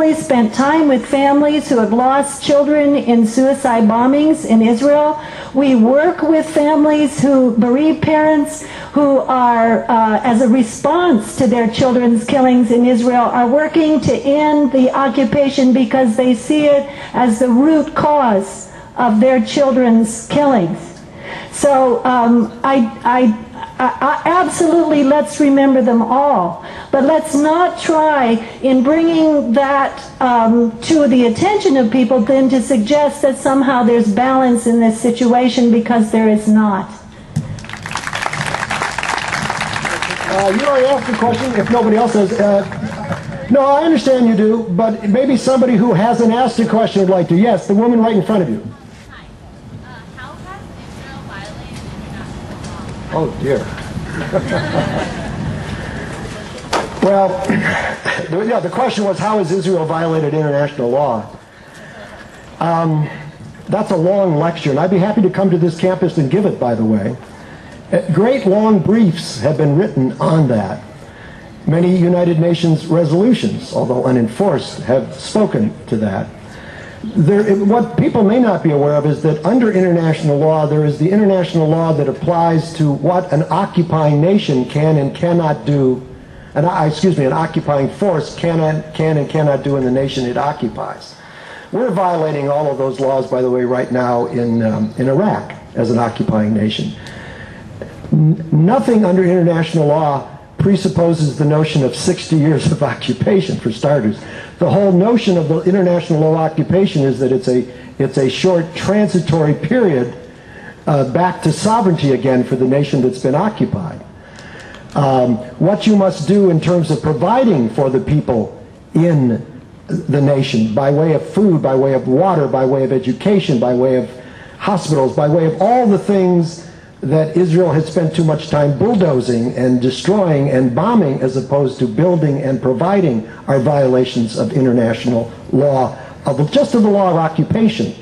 personally spent time with families who have lost children in suicide bombings in Israel. We work with families who, bereaved parents who are, as a response to their children's killings in Israel, are working to end the occupation because they see it as the root cause of their children's killings. So absolutely, let's remember them all. But let's not try, in bringing that to the attention of people, then to suggest that somehow there's balance in this situation, because there is not. You already asked the question, if nobody else has. No, I understand you do, but maybe somebody who hasn't asked a question would like to. Yes, the woman right in front of you. How has Israel violated international law? Oh, dear. Well, the question was, how has Israel violated international law? That's a long lecture, and I'd be happy to come to this campus and give it, by the way. Great long briefs have been written on that. Many United Nations resolutions, although unenforced, have spoken to that. What people may not be aware of is that under international law, there is the international law that applies to what an occupying nation can and cannot do, an occupying force can and cannot do in the nation it occupies. We're violating all of those laws, by the way, right now in Iraq as an occupying nation. Nothing under international law presupposes the notion of 60 years of occupation, for starters. The whole notion of the international law occupation is that it's a short transitory period back to sovereignty again for the nation that's been occupied. What you must do in terms of providing for the people in the nation, by way of food, by way of water, by way of education, by way of hospitals, by way of all the things that Israel has spent too much time bulldozing and destroying and bombing, as opposed to building and providing, are violations of international law, just of the law of occupation.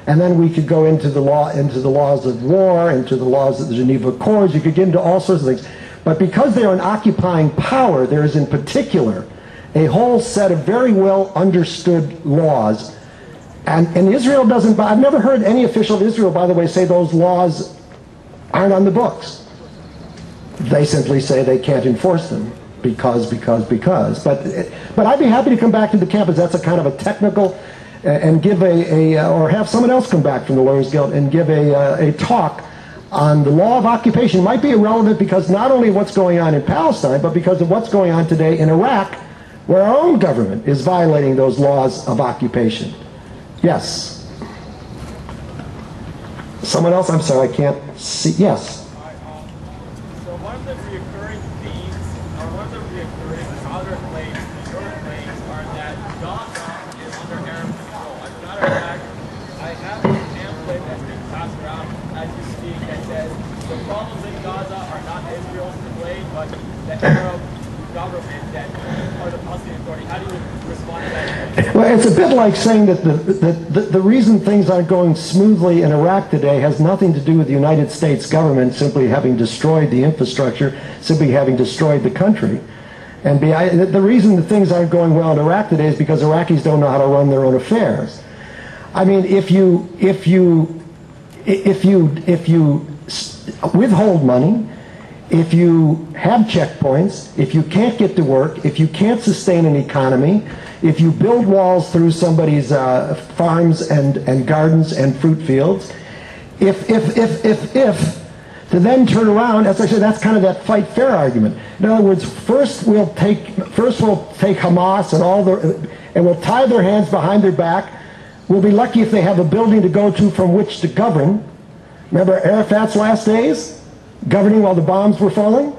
And then we could go into the laws of war, into the laws of the Geneva Accords. You could get into all sorts of things. But because they're an occupying power, there is in particular a whole set of very well understood laws. And Israel doesn't, I've never heard any official of Israel, by the way, say those laws aren't on the books. They simply say they can't enforce them because. But I'd be happy to come back to the campus. That's a kind of a technical, and give or have someone else come back from the Lawyers Guild and give a talk on the law of occupation. It might be irrelevant because not only what's going on in Palestine, but because of what's going on today in Iraq, where our own government is violating those laws of occupation. Yes. Someone else? I'm sorry, I can't see. Yes. So one of the recurring themes, or one of the recurring counterclaims to your claims, are that Gaza is under Arab control. As a matter of fact, I have a pamphlet that's being passed around as you speak that says the problems in Gaza are not Israel's to blame, but the Arab government that are the Palestinian Authority. How do you respond to that? Well, it's a bit like saying that the reason things aren't going smoothly in Iraq today has nothing to do with the United States government simply having destroyed the infrastructure, simply having destroyed the country. And the reason that things aren't going well in Iraq today is because Iraqis don't know how to run their own affairs. I mean, if you withhold money, if you have checkpoints, if you can't get to work, if you can't sustain an economy, if you build walls through somebody's farms and gardens and fruit fields, if, to then turn around, as I said, that's kind of that fight fair argument. In other words, first we'll take Hamas and we'll tie their hands behind their back. We'll be lucky if they have a building to go to from which to govern. Remember Arafat's last days? Governing while the bombs were falling?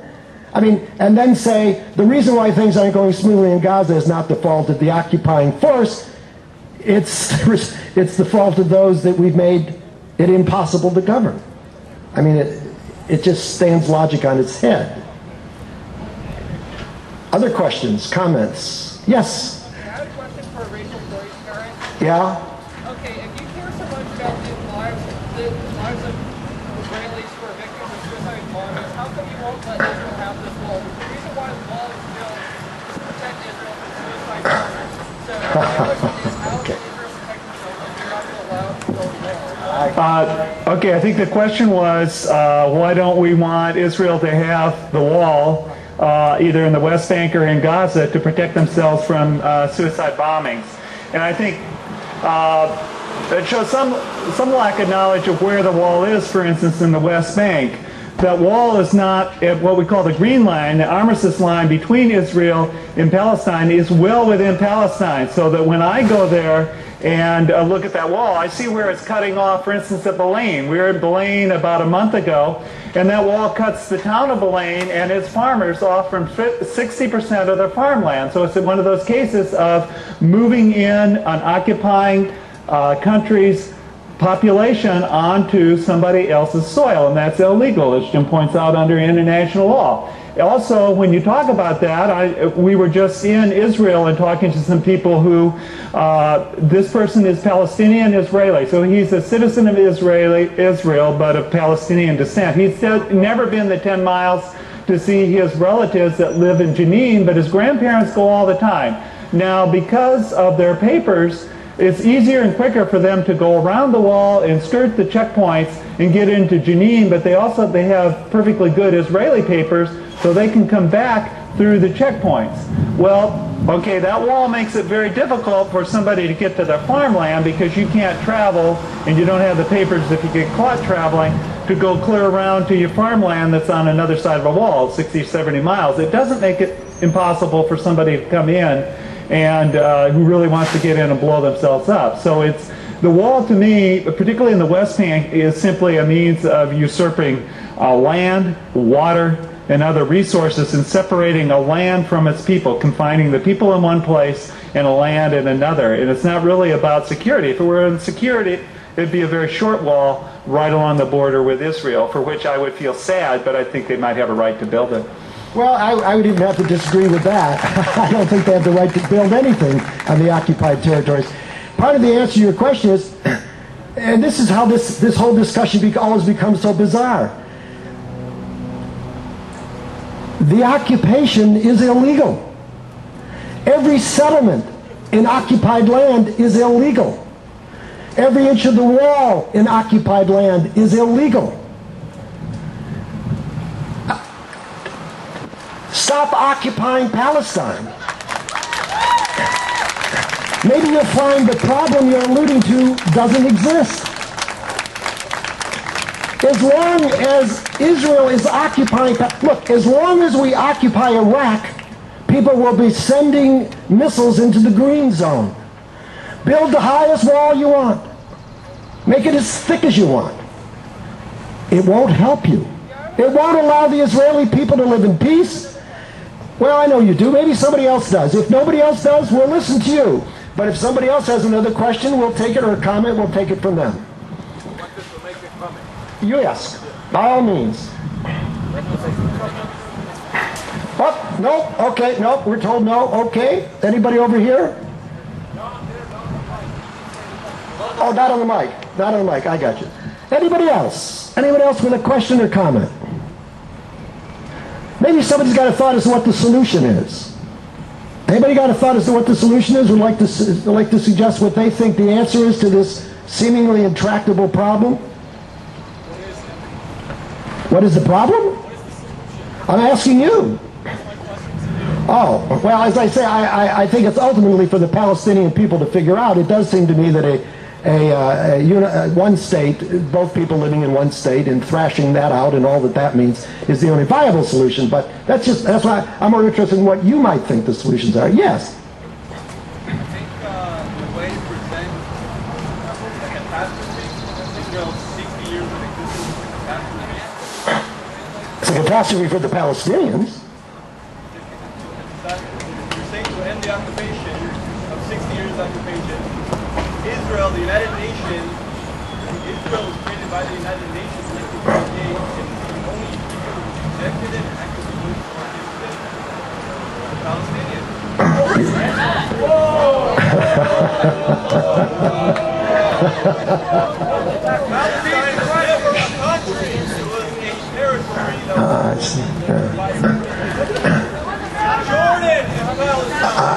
I mean, and then say, the reason why things aren't going smoothly in Gaza is not the fault of the occupying force, it's the fault of those that we've made it impossible to govern. I mean, it just stands logic on its head. Other questions, comments? Yes? I have a question for Rachel Corrie. Yeah? Okay, if you care so much about the lives of Israelis who are victims of suicide bombings, how come you won't let Israel have this law? The reason why the law is built is to protect Israel from suicide bombers. So Okay, I think the question was, why don't we want Israel to have the wall, either in the West Bank or in Gaza, to protect themselves from suicide bombings? And I think it shows some lack of knowledge of where the wall is, for instance, in the West Bank. That wall is not at what we call the green line, the armistice line between Israel and Palestine is well within Palestine, so that when I go there and look at that wall, I see where it's cutting off, for instance, at Belaine. We were at Belaine about a month ago, and that wall cuts the town of Belaine and its farmers off from 60% of their farmland. So it's one of those cases of moving in an occupying country's population onto somebody else's soil, and that's illegal, as Jim points out, under international law. Also, when you talk about that, we were just in Israel and talking to some people who, this person is Palestinian Israeli, so he's a citizen of Israel, but of Palestinian descent. He's never been the 10 miles to see his relatives that live in Jenin, but his grandparents go all the time. Now, because of their papers, it's easier and quicker for them to go around the wall and skirt the checkpoints and get into Jenin, but they have perfectly good Israeli papers, so they can come back through the checkpoints. Well, okay, that wall makes it very difficult for somebody to get to their farmland because you can't travel and you don't have the papers if you get caught traveling to go clear around to your farmland that's on another side of a wall, 60, 70 miles. It doesn't make it impossible for somebody to come in and who really wants to get in and blow themselves up. So it's the wall, to me, particularly in the West Bank, is simply a means of usurping land, water, and other resources and separating a land from its people, confining the people in one place and a land in another. And it's not really about security. If it were in security, it'd be a very short wall right along the border with Israel, for which I would feel sad, but I think they might have a right to build it. Well, I would even have to disagree with that. I don't think they have the right to build anything on the occupied territories. Part of the answer to your question is, and this is how this whole discussion always becomes so bizarre. The occupation is illegal. Every settlement in occupied land is illegal. Every inch of the wall in occupied land is illegal. Stop occupying Palestine. Maybe you'll find the problem you're alluding to doesn't exist. As long as Israel is occupying, look, as long as we occupy Iraq, people will be sending missiles into the green zone. Build the highest wall you want. Make it as thick as you want. It won't help you. It won't allow the Israeli people to live in peace. Well, I know you do. Maybe somebody else does. If nobody else does, we'll listen to you. But if somebody else has another question, we'll take it, or a comment, we'll take it from them. What this will make a comment? You ask. By all means. Oh, no. Okay, no. We're told no. Okay. Anybody over here? Oh, not on the mic. Not on the mic. I got you. Anybody else? Anybody else with a question or comment? Maybe somebody's got a thought as to what the solution is. Anybody got a thought as to what the solution is? Would like to suggest what they think the answer is to this seemingly intractable problem? What is the problem? I'm asking you. Oh, well, as I say, I think it's ultimately for the Palestinian people to figure out. It does seem to me that one state, both people living in one state, and thrashing that out and all that means is the only viable solution. But that's why I'm more interested in what you might think the solutions are. Yes? I think the way it presents a catastrophe, Israel's 60 years of existence is a catastrophe. It's a catastrophe for the Palestinians. You're saying to end the occupation of 60 years of occupation. Israel, the United Nations, Israel was created by the United Nations in 1948, and the only people who rejected it and actively moved against it were the Palestinians. Whoa!